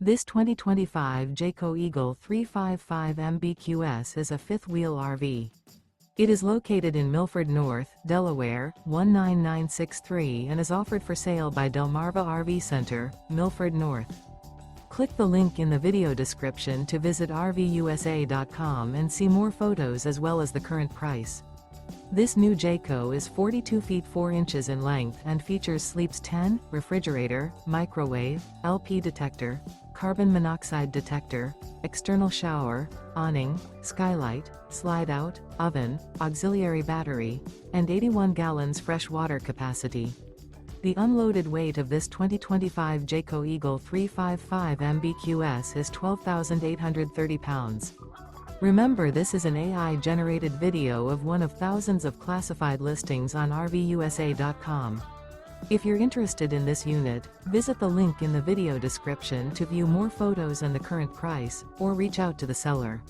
This 2025 Jayco Eagle 355 MBQS is a fifth-wheel RV. It is located in Milford North, Delaware, 19963 and is offered for sale by Delmarva RV Center, Milford North. Click the link in the video description to visit RVUSA.com and see more photos as well as the current price. This new Jayco is 42 feet 4 inches in length and features sleeps 10, refrigerator, microwave, LP detector, carbon monoxide detector, external shower, awning, skylight, slide-out, oven, auxiliary battery, and 81 gallons fresh water capacity. The unloaded weight of this 2025 Jayco Eagle 355 MBQS is 12,830 pounds. Remember, this is an AI-generated video of one of thousands of classified listings on RVUSA.com. If you're interested in this unit, visit the link in the video description to view more photos and the current price, or reach out to the seller.